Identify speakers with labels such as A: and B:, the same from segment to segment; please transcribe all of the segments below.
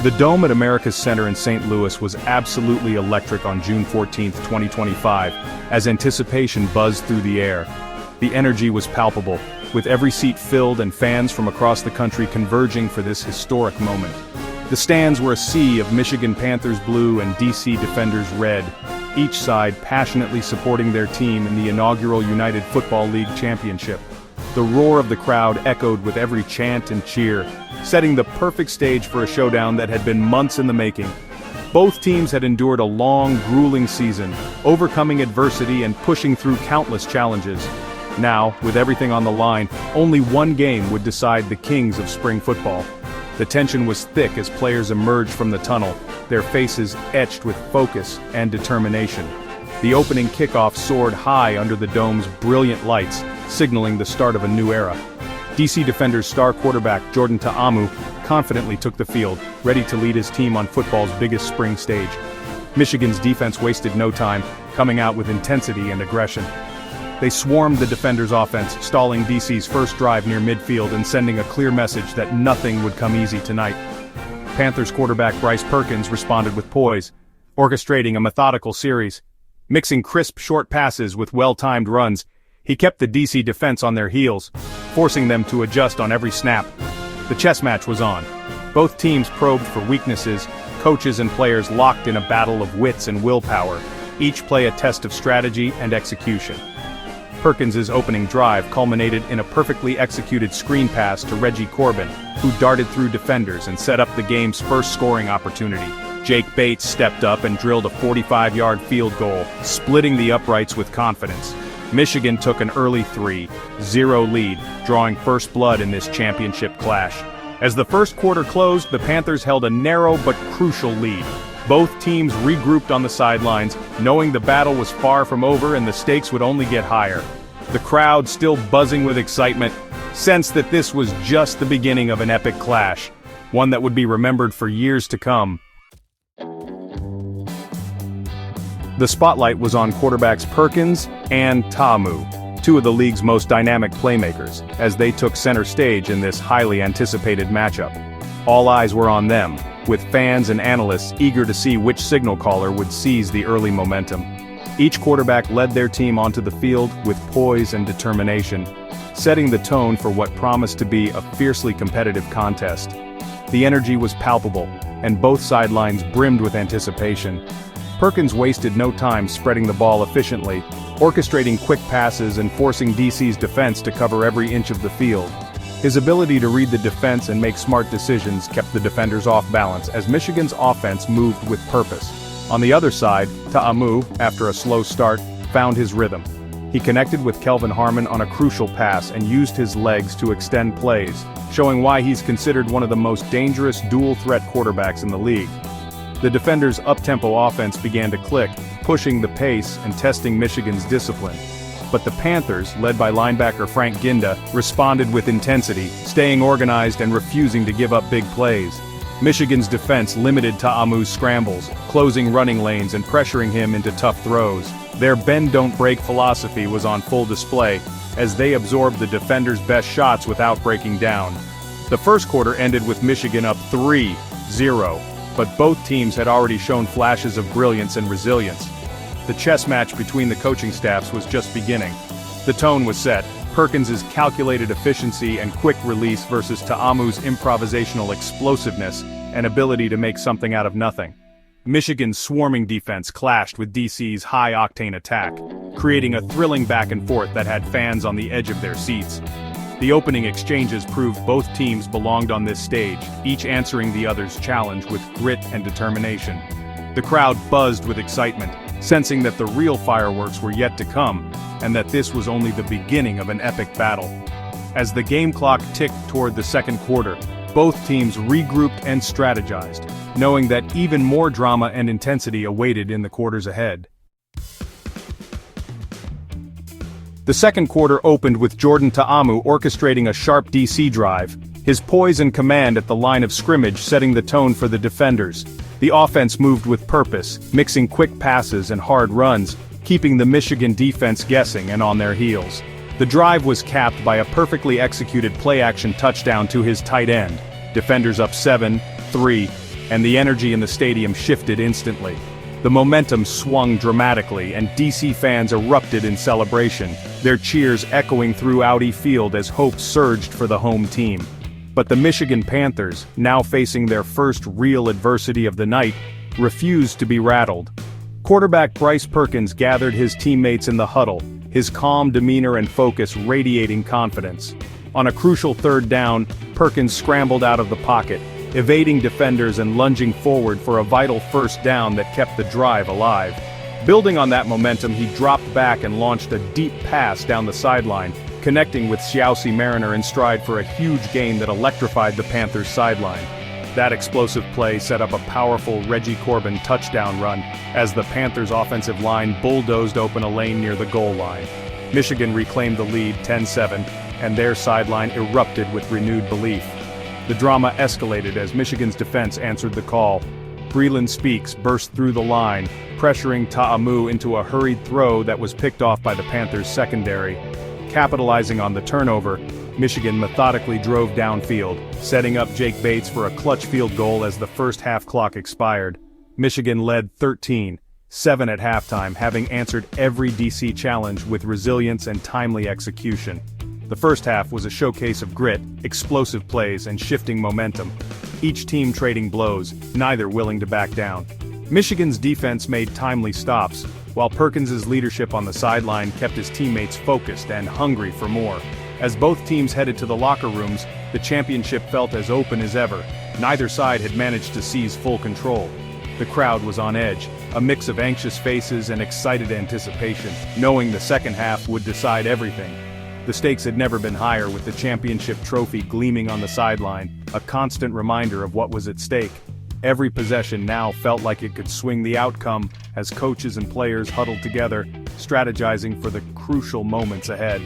A: The Dome at America's Center in St. Louis was absolutely electric on June 14, 2025, as anticipation buzzed through the air. The energy was palpable, with every seat filled and fans from across the country converging for this historic moment. The stands were a sea of Michigan Panthers blue and DC Defenders red, each side passionately supporting their team in the inaugural United Football League Championship. The roar of the crowd echoed with every chant and cheer, setting the perfect stage for a showdown that had been months in the making. Both teams had endured a long, grueling season, overcoming adversity and pushing through countless challenges. Now, with everything on the line, only one game would decide the kings of spring football. The tension was thick as players emerged from the tunnel, their faces etched with focus and determination. The opening kickoff soared high under the dome's brilliant lights, signaling the start of a new era. DC Defenders star quarterback Jordan Taamu confidently took the field, ready to lead his team on football's biggest spring stage. Michigan's defense wasted no time, coming out with intensity and aggression. They swarmed the Defenders' offense, stalling DC's first drive near midfield and sending a clear message that nothing would come easy tonight. Panthers quarterback Bryce Perkins responded with poise, orchestrating a methodical series. Mixing crisp short passes with well-timed runs, he kept the DC defense on their heels, forcing them to adjust on every snap. The chess match was on. Both teams probed for weaknesses, coaches and players locked in a battle of wits and willpower, each play a test of strategy and execution. Perkins's opening drive culminated in a perfectly executed screen pass to Reggie Corbin, who darted through defenders and set up the game's first scoring opportunity. Jake Bates stepped up and drilled a 45-yard field goal, splitting the uprights with confidence. Michigan took an early 3-0 lead, drawing first blood in this championship clash. As the first quarter closed, the Panthers held a narrow but crucial lead. Both teams regrouped on the sidelines, knowing the battle was far from over and the stakes would only get higher. The crowd, still buzzing with excitement, sensed that this was just the beginning of an epic clash, one that would be remembered for years to come. The spotlight was on quarterbacks Perkins and Taamu, two of the league's most dynamic playmakers, as they took center stage in this highly anticipated matchup. All eyes were on them, with fans and analysts eager to see which signal caller would seize the early momentum. Each quarterback led their team onto the field with poise and determination, setting the tone for what promised to be a fiercely competitive contest. The energy was palpable, and both sidelines brimmed with anticipation. Perkins wasted no time spreading the ball efficiently, orchestrating quick passes and forcing DC's defense to cover every inch of the field. His ability to read the defense and make smart decisions kept the defenders off balance as Michigan's offense moved with purpose. On the other side, Taamu, after a slow start, found his rhythm. He connected with Kelvin Harmon on a crucial pass and used his legs to extend plays, showing why he's considered one of the most dangerous dual-threat quarterbacks in the league. The defenders' up-tempo offense began to click, pushing the pace and testing Michigan's discipline. But the Panthers, led by linebacker Frank Ginda, responded with intensity, staying organized and refusing to give up big plays. Michigan's defense limited Taamu's scrambles, closing running lanes and pressuring him into tough throws. Their bend-don't-break philosophy was on full display, as they absorbed the defenders' best shots without breaking down. The first quarter ended with Michigan up 3-0. But both teams had already shown flashes of brilliance and resilience. The chess match between the coaching staffs was just beginning. The tone was set, Perkins's calculated efficiency and quick release versus Taamu's improvisational explosiveness and ability to make something out of nothing. Michigan's swarming defense clashed with DC's high-octane attack, creating a thrilling back and forth that had fans on the edge of their seats. The opening exchanges proved both teams belonged on this stage, each answering the other's challenge with grit and determination. The crowd buzzed with excitement, sensing that the real fireworks were yet to come, and that this was only the beginning of an epic battle. As the game clock ticked toward the second quarter, both teams regrouped and strategized, knowing that even more drama and intensity awaited in the quarters ahead. The second quarter opened with Jordan Taamu orchestrating a sharp DC drive, his poise and command at the line of scrimmage setting the tone for the defenders. The offense moved with purpose, mixing quick passes and hard runs, keeping the Michigan defense guessing and on their heels. The drive was capped by a perfectly executed play-action touchdown to his tight end. Defenders up 7-3. and the energy in the stadium shifted instantly. The momentum swung dramatically, and DC fans erupted in celebration, their cheers echoing through Audi Field as hope surged for the home team. But the Michigan Panthers, now facing their first real adversity of the night, refused to be rattled. Quarterback Bryce Perkins gathered his teammates in the huddle, his calm demeanor and focus radiating confidence. On a crucial third down, Perkins scrambled out of the pocket, evading defenders and lunging forward for a vital first down that kept the drive alive. Building on that momentum, he dropped back and launched a deep pass down the sideline, connecting with Xiaosi Mariner in stride for a huge gain that electrified the Panthers' sideline. That explosive play set up a powerful Reggie Corbin touchdown run as the Panthers' offensive line bulldozed open a lane near the goal line. Michigan reclaimed the lead 10-7, and their sideline erupted with renewed belief. The drama escalated as Michigan's defense answered the call. Breland Speaks burst through the line, pressuring Taamu into a hurried throw that was picked off by the Panthers' secondary. Capitalizing on the turnover, Michigan methodically drove downfield, setting up Jake Bates for a clutch field goal as the first half clock expired. Michigan led 13-7 at halftime, having answered every DC challenge with resilience and timely execution. The first half was a showcase of grit, explosive plays, and shifting momentum. Each team trading blows, neither willing to back down. Michigan's defense made timely stops, while Perkins' leadership on the sideline kept his teammates focused and hungry for more. As both teams headed to the locker rooms, the championship felt as open as ever. Neither side had managed to seize full control. The crowd was on edge, a mix of anxious faces and excited anticipation, knowing the second half would decide everything. The stakes had never been higher, with the championship trophy gleaming on the sideline, a constant reminder of what was at stake. Every possession now felt like it could swing the outcome as coaches and players huddled together, strategizing for the crucial moments ahead.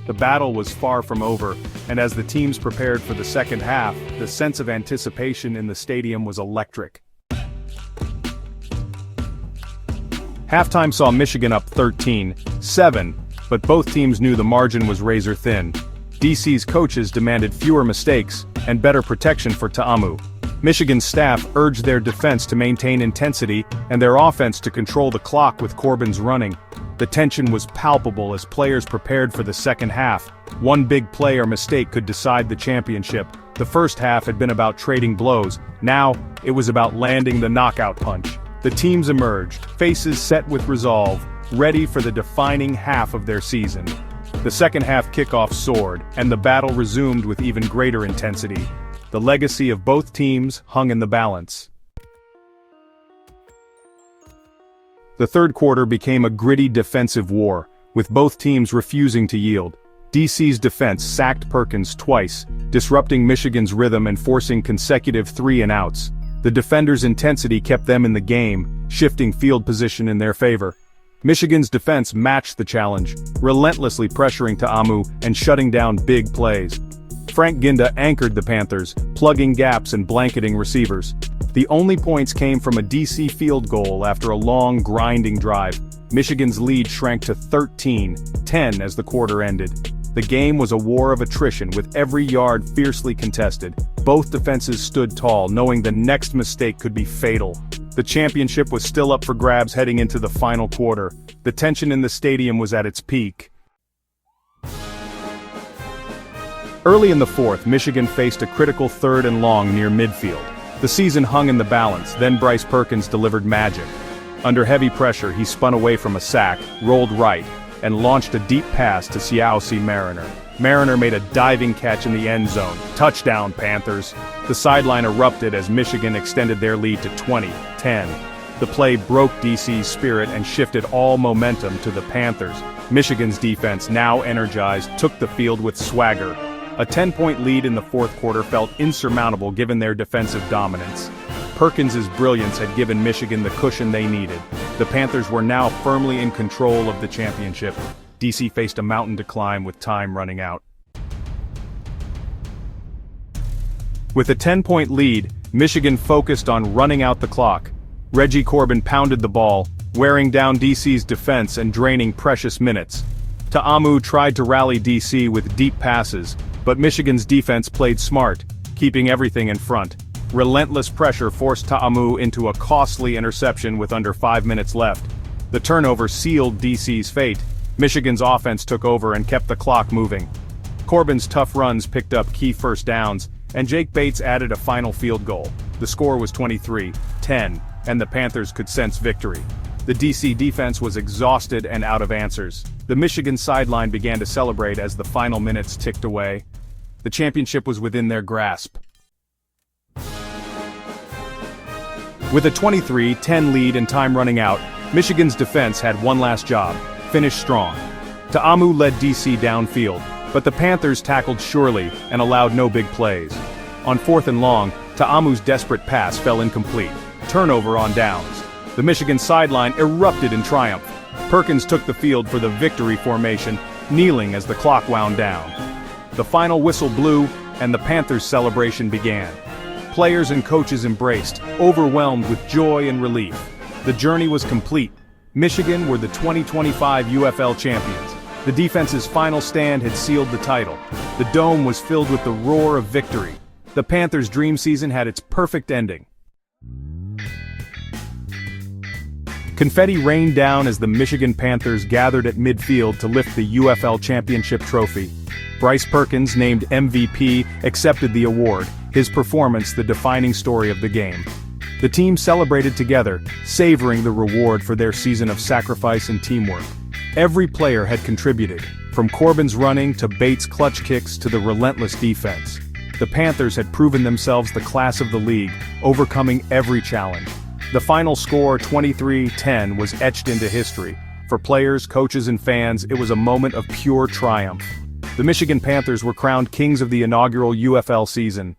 A: The battle was far from over, and as the teams prepared for the second half, the sense of anticipation in the stadium was electric. Halftime saw Michigan up 13-7, but both teams knew the margin was razor thin. DC's coaches demanded fewer mistakes and better protection for Taamu. Michigan's staff urged their defense to maintain intensity and their offense to control the clock with Corbin's running. The tension was palpable as players prepared for the second half. One big play or mistake could decide the championship. The first half had been about trading blows. Now, it was about landing the knockout punch. The teams emerged, faces set with resolve, ready for the defining half of their season. The second half kickoff soared, and the battle resumed with even greater intensity. The legacy of both teams hung in the balance. The third quarter became a gritty defensive war, with both teams refusing to yield. DC's defense sacked Perkins twice, disrupting Michigan's rhythm and forcing consecutive 3-and-outs. The defenders' intensity kept them in the game, shifting field position in their favor. Michigan's defense matched the challenge, relentlessly pressuring Taamu and shutting down big plays. Frank Ginda anchored the Panthers, plugging gaps and blanketing receivers. The only points came from a DC field goal after a long, grinding drive. Michigan's lead shrank to 13-10 as the quarter ended. The game was a war of attrition, with every yard fiercely contested. Both defenses stood tall, knowing the next mistake could be fatal. The championship was still up for grabs heading into the final quarter. The tension in the stadium was at its peak. Early in the fourth, Michigan faced a critical third and long near midfield. The season hung in the balance, then Bryce Perkins delivered magic. Under heavy pressure, he spun away from a sack, rolled right, and launched a deep pass to Xiaosi Mariner. Mariner made a diving catch in the end zone. Touchdown, Panthers! The sideline erupted as Michigan extended their lead to 20-10. The play broke DC's spirit and shifted all momentum to the Panthers. Michigan's defense, now energized, took the field with swagger. A 10-point lead in the fourth quarter felt insurmountable given their defensive dominance. Perkins' brilliance had given Michigan the cushion they needed. The Panthers were now firmly in control of the championship. DC faced a mountain to climb with time running out. With a 10-point lead, Michigan focused on running out the clock. Reggie Corbin pounded the ball, wearing down DC's defense and draining precious minutes. Taamu tried to rally DC with deep passes, but Michigan's defense played smart, keeping everything in front. Relentless pressure forced Taamu into a costly interception with under 5 minutes left. The turnover sealed DC's fate. Michigan's offense took over and kept the clock moving. Corbin's tough runs picked up key first downs, and Jake Bates added a final field goal. The score was 23-10, and the Panthers could sense victory. The DC defense was exhausted and out of answers. The Michigan sideline began to celebrate as the final minutes ticked away. The championship was within their grasp. With a 23-10 lead and time running out, Michigan's defense had one last job: finish strong. Taamu led DC downfield, but the Panthers tackled surely and allowed no big plays. On 4th and long, Taamu's desperate pass fell incomplete. Turnover on downs. The Michigan sideline erupted in triumph. Perkins took the field for the victory formation, kneeling as the clock wound down. The final whistle blew, and the Panthers' celebration began. Players and coaches embraced, overwhelmed with joy and relief. The journey was complete. Michigan were the 2025 UFL champions. The defense's final stand had sealed the title. The dome was filled with the roar of victory. The Panthers' dream season had its perfect ending. Confetti rained down as the Michigan Panthers gathered at midfield to lift the UFL Championship trophy. Bryce Perkins, named MVP, accepted the award, his performance the defining story of the game. The team celebrated together, savoring the reward for their season of sacrifice and teamwork. Every player had contributed, from Corbin's running to Bates' clutch kicks to the relentless defense. The Panthers had proven themselves the class of the league, overcoming every challenge. The final score, 23-10, was etched into history. For players, coaches, and fans, it was a moment of pure triumph. The Michigan Panthers were crowned kings of the inaugural UFL season.